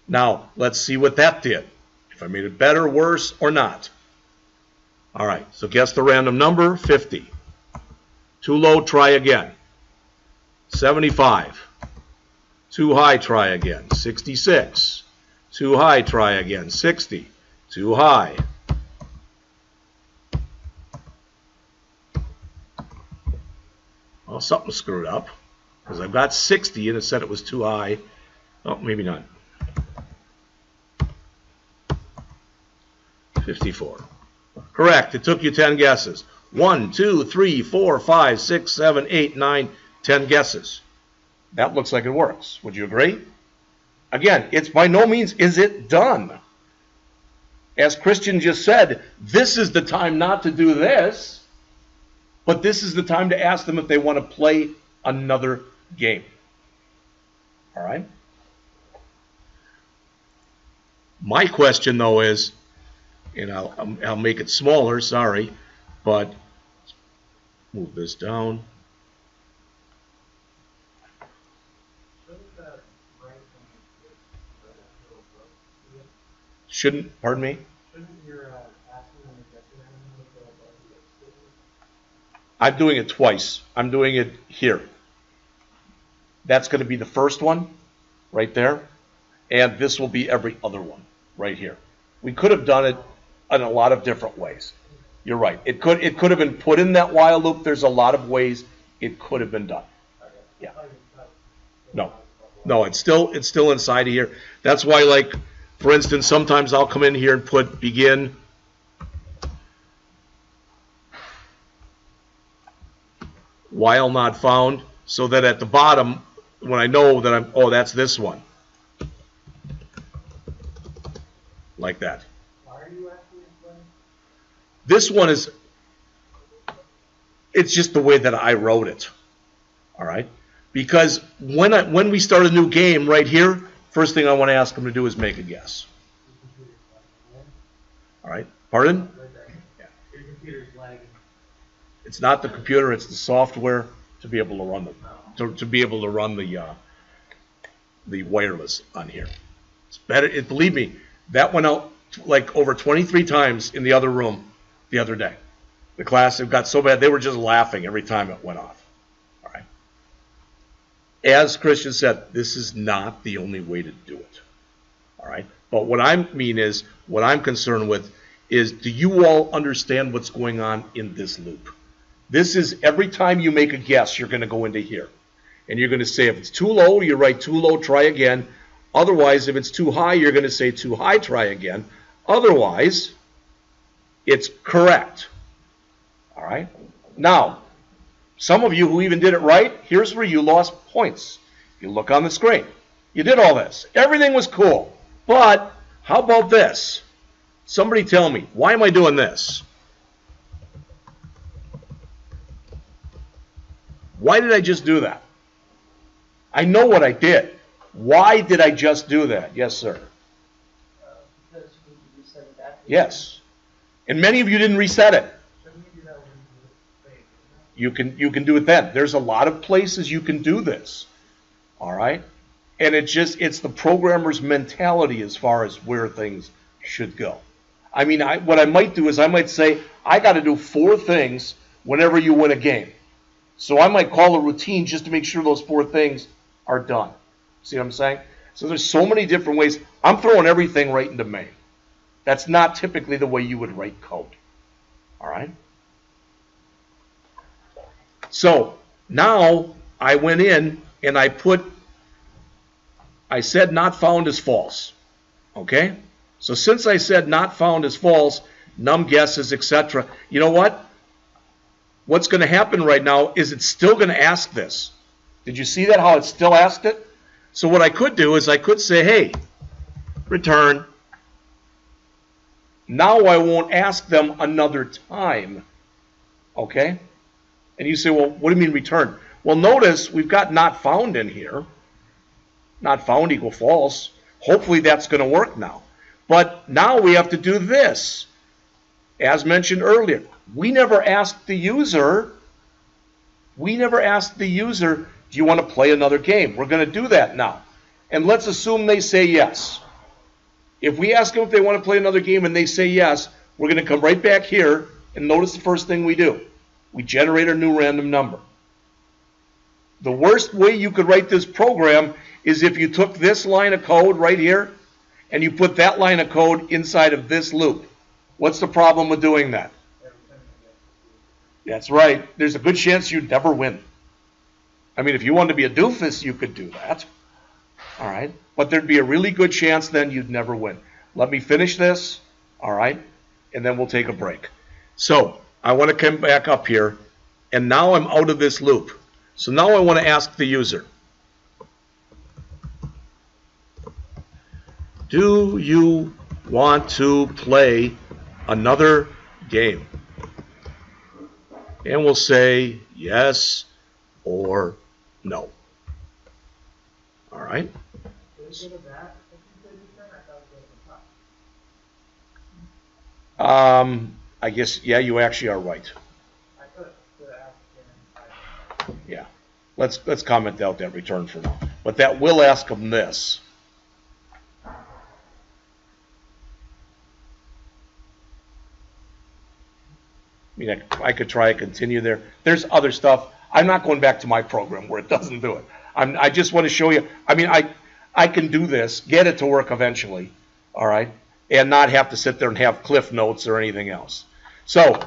Now, let's see what that did. If I made it better, worse, or not. All right, so guess the random number, 50. Too low, try again. 75. Too high, try again. 66. Too high, try again. 60. Too high. Well, something screwed up because I've got 60 and it said it was too high. Oh, maybe not. 54. Correct. It took you 10 guesses. 1, 2, 3, 4, 5, 6, 7, 8, 9, 10 guesses. That looks like it works. Would you agree? Again, it's by no means is it done. As Christian just said, this is the time not to do this, but this is the time to ask them if they want to play another game. All right? My question, though, is, and I'll make it smaller, sorry, but move this down. Shouldn't, pardon me? Shouldn't your asking and rejecting I'm doing it twice. I'm doing it here. That's going to be the first one, right there. And this will be every other one, right here. We could have done it in a lot of different ways. You're right. It could have been put in that while loop. There's a lot of ways it could have been done. Yeah. No, it's still inside of here. That's why, like, for instance, sometimes I'll come in here and put begin while not found, so that at the bottom, when I know that that's this one. Like that. Why are you asking this one? This one is, it's just the way that I wrote it. All right? Because when we start a new game right here, first thing I want to ask them to do is make a guess. All right? Pardon? Yeah. Your computer's lagging. It's not the computer, it's the software to be able to run to be able to run the wireless on here. It's better. Believe me, that went out like over 23 times in the other room the other day. The class, it got so bad they were just laughing every time it went off. All right. As Christian said, this is not the only way to do it. All right. But what I'm concerned with is, do you all understand what's going on in this loop? This is every time you make a guess, you're going to go into here. And you're going to say, if it's too low, you write too low, try again. Otherwise, if it's too high, you're going to say too high, try again. Otherwise, It's correct. All right? Now, some of you who even did it right, here's where you lost points. You look on the screen. You did all this. Everything was cool. But how about this? Somebody tell me, why am I doing this? Why did I just do that? I know what I did. Why did I just do that? Yes, sir. Because you need to reset it back. Yes. And many of you didn't reset it. Shouldn't we do that when we do it? You can do it then. There's a lot of places you can do this. All right? And it's the programmer's mentality as far as where things should go. I mean, what I might do is I might say, I got to do 4 things whenever you win a game. So I might call a routine just to make sure those 4 things are done. See what I'm saying? So there's so many different ways. I'm throwing everything right into main. That's not typically the way you would write code. All right? So now I went in and I said not found is false. Okay? So since I said not found is false, num guesses, etc., you know what? What's going to happen right now is it's still going to ask this. Did you see that, how it still asked it? So what I could do is I could say, hey, return. Now I won't ask them another time. Okay? And you say, well, what do you mean return? Well, notice we've got not found in here. Not found equal false. Hopefully that's going to work now. But now we have to do this. As mentioned earlier, we never asked the user, do you want to play another game? We're going to do that now. And let's assume they say yes. If we ask them if they want to play another game and they say yes, we're going to come right back here and notice the first thing we do. We generate a new random number. The worst way you could write this program is if you took this line of code right here and you put that line of code inside of this loop. What's the problem with doing that? That's right. There's a good chance you'd never win. I mean, if you wanted to be a doofus, you could do that. All right? But there'd be a really good chance then you'd never win. Let me finish this. All right? And then we'll take a break. So I want to come back up here. And now I'm out of this loop. So now I want to ask the user. Do you want to play another game? And we'll say yes or no. All right? I guess, yeah, you actually are right. Yeah. Let's comment out that return for now. But that will ask them this. I mean, I could try to continue there. There's other stuff. I'm not going back to my program where it doesn't do it. I just want to show you. I mean, I can do this, get it to work eventually, all right, and not have to sit there and have cliff notes or anything else. So,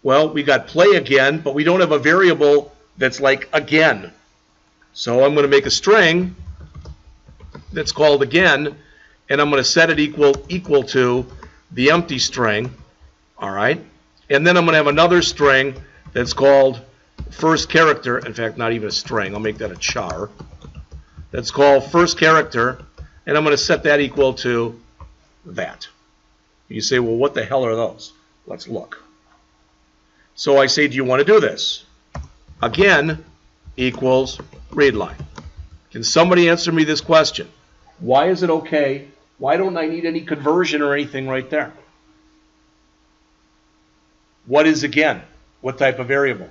well, we got play again, but we don't have a variable that's like again. So I'm going to make a string that's called again, and I'm going to set it equal to the empty string. All right, and then I'm going to have another string that's called first character. In fact, not even a string. I'll make that a char. That's called first character, and I'm going to set that equal to that. You say, well, what the hell are those? Let's look. So I say, do you want to do this? Again equals readline. Can somebody answer me this question? Why is it okay? Why don't I need any conversion or anything right there? What is again? What type of variable?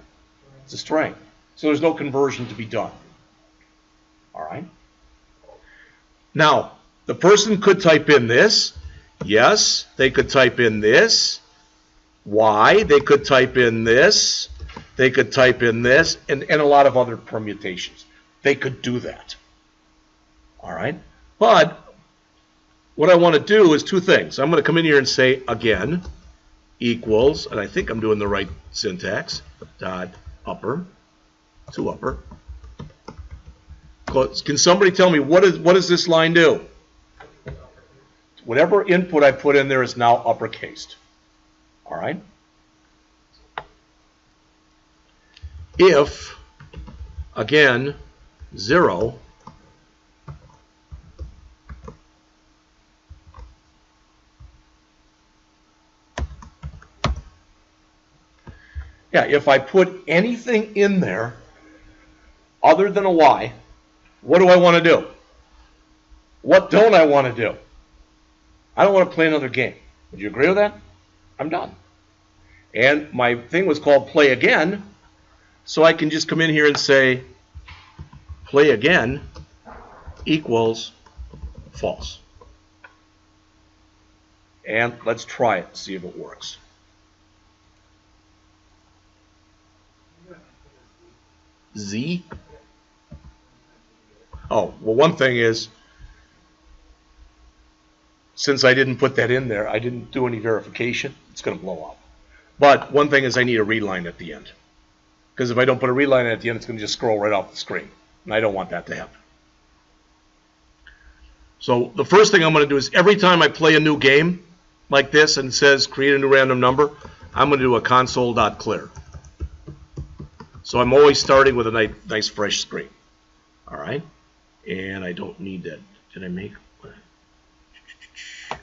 It's a string. So there's no conversion to be done. All right? Now, the person could type in this. Yes, they could type in this. Why? They could type in this. They could type in this. And a lot of other permutations. They could do that. All right? But what I want to do is 2 things. I'm going to come in here and say again equals, and I think I'm doing the right syntax, dot upper to upper. Can somebody tell me what does this line do? Whatever input I put in there is now uppercased. All right? If, again, 0, yeah, if I put anything in there other than a Y, what do I want to do? What don't I want to do? I don't want to play another game. Would you agree with that? I'm done. And my thing was called play again, so I can just come in here and say play again equals false. And let's try it and see if it works. Z? Oh, well, one thing is, since I didn't put that in there, I didn't do any verification, it's going to blow up. But one thing is I need a read line at the end. Because if I don't put a read line at the end, it's going to just scroll right off the screen. And I don't want that to happen. So the first thing I'm going to do is every time I play a new game like this and it says create a new random number, I'm going to do a console.clear. So I'm always starting with a nice fresh screen. All right? And I don't need that. Did I make?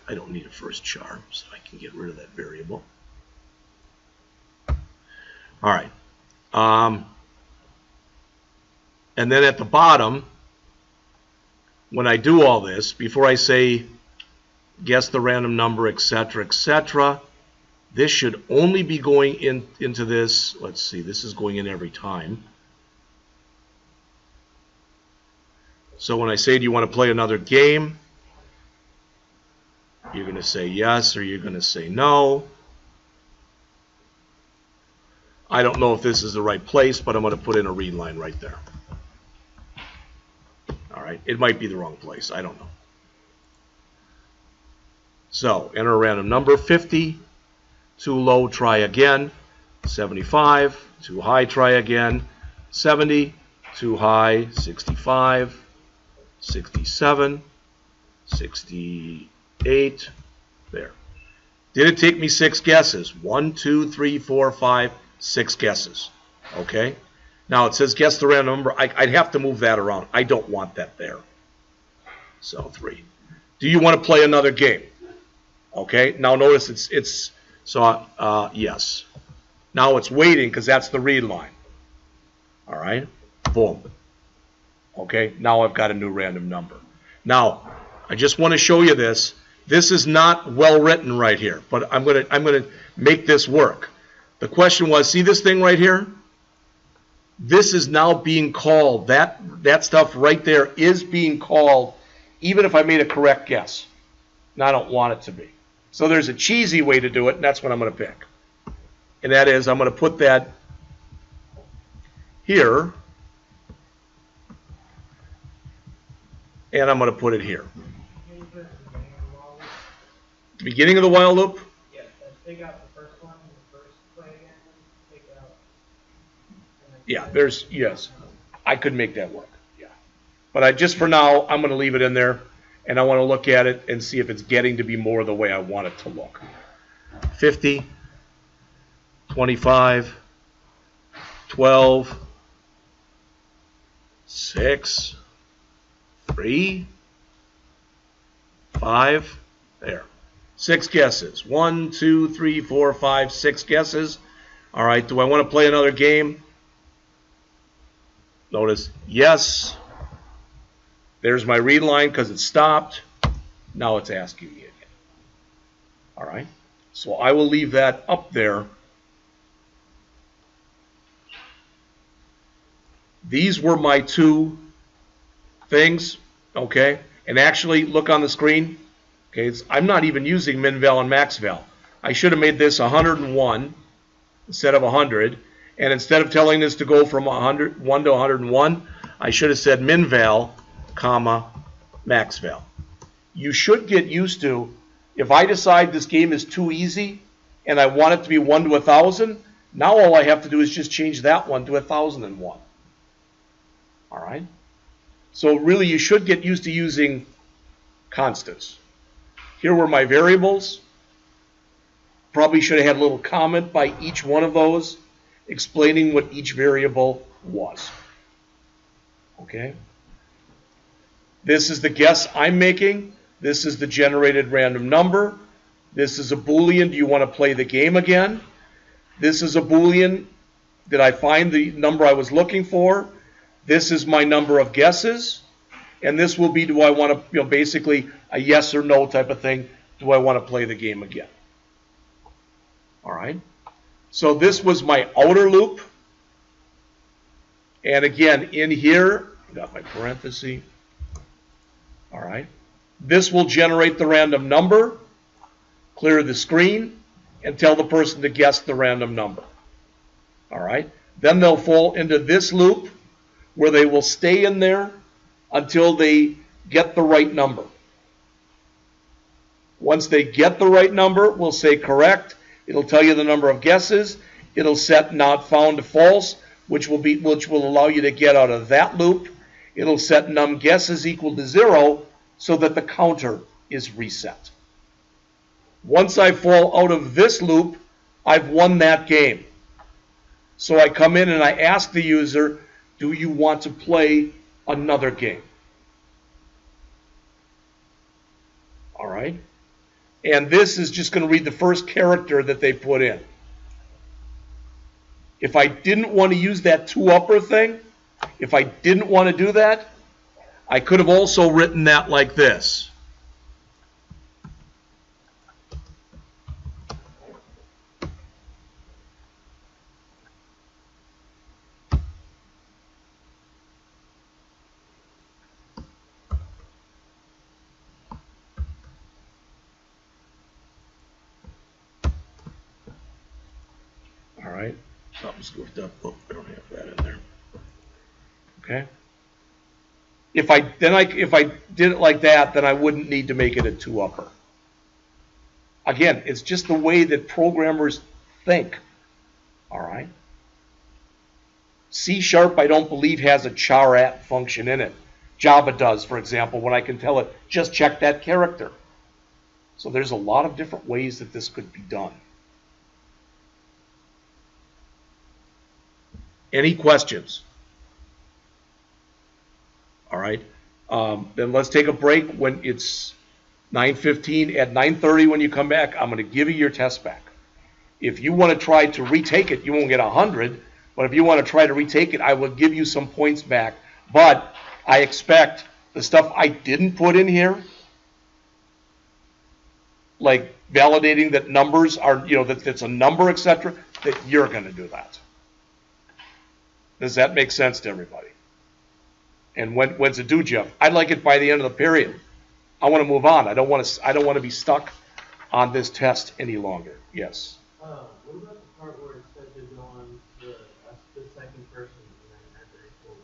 I don't need a first char, so I can get rid of that variable. All right. And then at the bottom, when I do all this, before I say guess the random number, etc., this should only be going into this. Let's see, this is going in every time. So when I say, do you want to play another game? You're going to say yes or you're going to say no. I don't know if this is the right place, but I'm going to put in a read line right there. All right, it might be the wrong place. I don't know. So enter a random number, 50. Too low, try again. 75. Too high, try again. 70. Too high, 65. 67. 68. There. Did it take me 6 guesses? 1, 2, 3, 4, 5, 6 guesses. Okay? Now it says guess the random number. I'd have to move that around. I don't want that there. So 3. Do you want to play another game? Okay? Now notice it's yes. Now it's waiting because that's the read line. All right? Boom. Okay? Now I've got a new random number. Now, I just want to show you this. This is not well written right here, but I'm gonna make this work. The question was, see this thing right here? This is now being called, that stuff right there is being called, even if I made a correct guess. And I don't want it to be. So there's a cheesy way to do it, and that's what I'm going to pick. And that is, I'm going to put that here, and I'm going to put it here. The beginning of the while loop? Yeah, take out the first one, the first play again, take it out. Yeah, yes, I could make that work. Yeah, but just for now, I'm going to leave it in there, and I want to look at it and see if it's getting to be more the way I want it to look. 50, 25, 12, 6, 3, 5, there. 6 guesses. 1, 2, 3, 4, 5, 6 guesses. All right, do I want to play another game? Notice, yes. There's my read line because it stopped. Now it's asking me again. All right, so I will leave that up there. These were my 2 things, okay? And actually, look on the screen. Okay, I'm not even using min val and max val. I should have made this 101 instead of 100. And instead of telling this to go from 1 to 101, I should have said min val, comma, max val. You should get used to, if I decide this game is too easy and I want it to be 1 to 1,000, now all I have to do is just change that one to 1,001. All right? So really, you should get used to using constants. Here were my variables. Probably should have had a little comment by each one of those explaining what each variable was. Okay? This is the guess I'm making. This is the generated random number. This is a Boolean. Do you want to play the game again? This is a Boolean. Did I find the number I was looking for? This is my number of guesses. And this will be, do I want to, basically a yes or no type of thing. Do I want to play the game again? All right. So this was my outer loop. And again, in here, got my parenthesis. All right. This will generate the random number, clear the screen, and tell the person to guess the random number. All right. Then they'll fall into this loop where they will stay in there until they get the right number. Once they get the right number, we'll say correct. It'll tell you the number of guesses. It'll set not found to false, which will allow you to get out of that loop. It'll set num guesses equal to 0 so that the counter is reset. Once I fall out of this loop, I've won that game. So I come in and I ask the user, do you want to play another game? All right. And this is just going to read the first character that they put in. If I didn't want to use that to upper thing, if I didn't want to do that, I could have also written that like this. All right, something's goofed up. Oh, I don't have that in there. Okay. If I did it like that, then I wouldn't need to make it a 2 upper. Again, it's just the way that programmers think. All right. C# I don't believe has a char@at function in it. Java does, for example, when I can tell it just check that character. So there's a lot of different ways that this could be done. Any questions? All right. Then let's take a break when it's 9:15. At 9:30 when you come back, I'm going to give you your test back. If you want to try to retake it, you won't get 100. But if you want to try to retake it, I will give you some points back. But I expect the stuff I didn't put in here, like validating that numbers are, that it's a number, etc., that you're going to do that. Does that make sense to everybody? And when's it due, Jeff? I'd like it by the end of the period. I want to move on. I don't want to be stuck on this test any longer. Yes. What about the part where it said to go on the second person and then add the equals?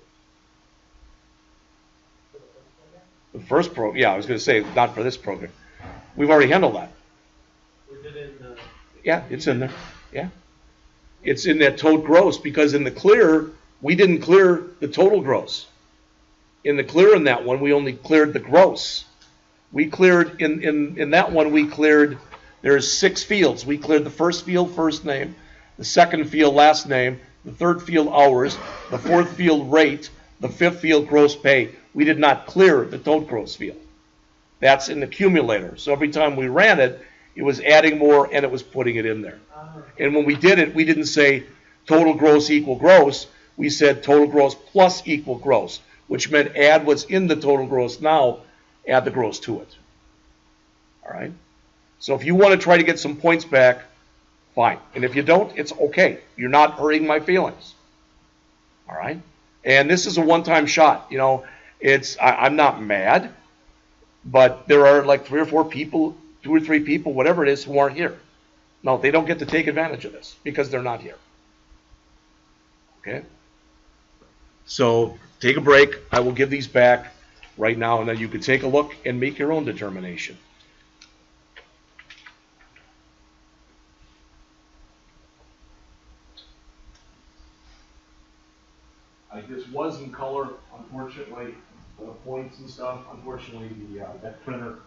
The first program, yeah, I was going to say not for this program. We've already handled that. We did it in the. Yeah, it's in there. Yeah, it's in that total gross because in the clear we didn't clear the total gross. In the clear in that one, we only cleared the gross. We cleared, in that one, we cleared, there's 6 fields. We cleared the first field, first name, the second field, last name, the third field, hours, the fourth field, rate, the fifth field, gross pay. We did not clear the total gross field. That's in the accumulator. So every time we ran it, it was adding more and it was putting it in there. And when we did it, we didn't say total gross equal gross. We said total gross plus equal gross, which meant add what's in the total gross now, add the gross to it. All right? So if you want to try to get some points back, fine. And if you don't, it's okay. You're not hurting my feelings. All right? And this is a one-time shot. I'm not mad, but there are like 3 or 4 people, 2 or 3 people, whatever it is, who aren't here. No, they don't get to take advantage of this because they're not here. Okay? So take a break. I will give these back right now, and then you can take a look and make your own determination. This was in color, unfortunately, for the points and stuff. Unfortunately, that printer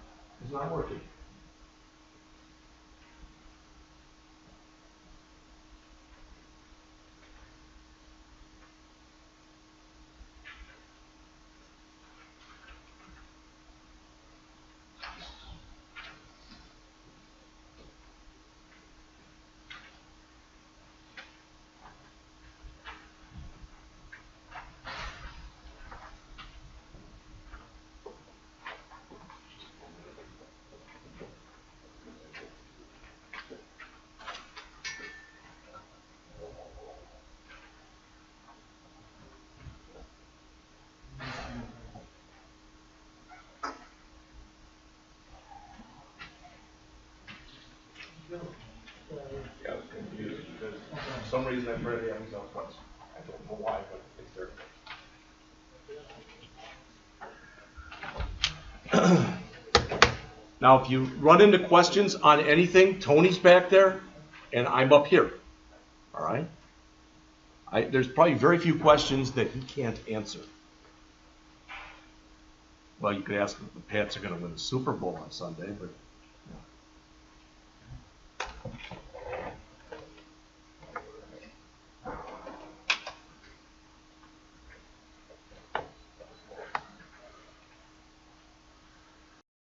is not working. Yeah, I was confused because for some reason I printed it myself once. I don't know why, but it's there. Now, if you run into questions on anything, Tony's back there, and I'm up here. All right? There's probably very few questions that he can't answer. Well, you could ask if the Pats are going to win the Super Bowl on Sunday, but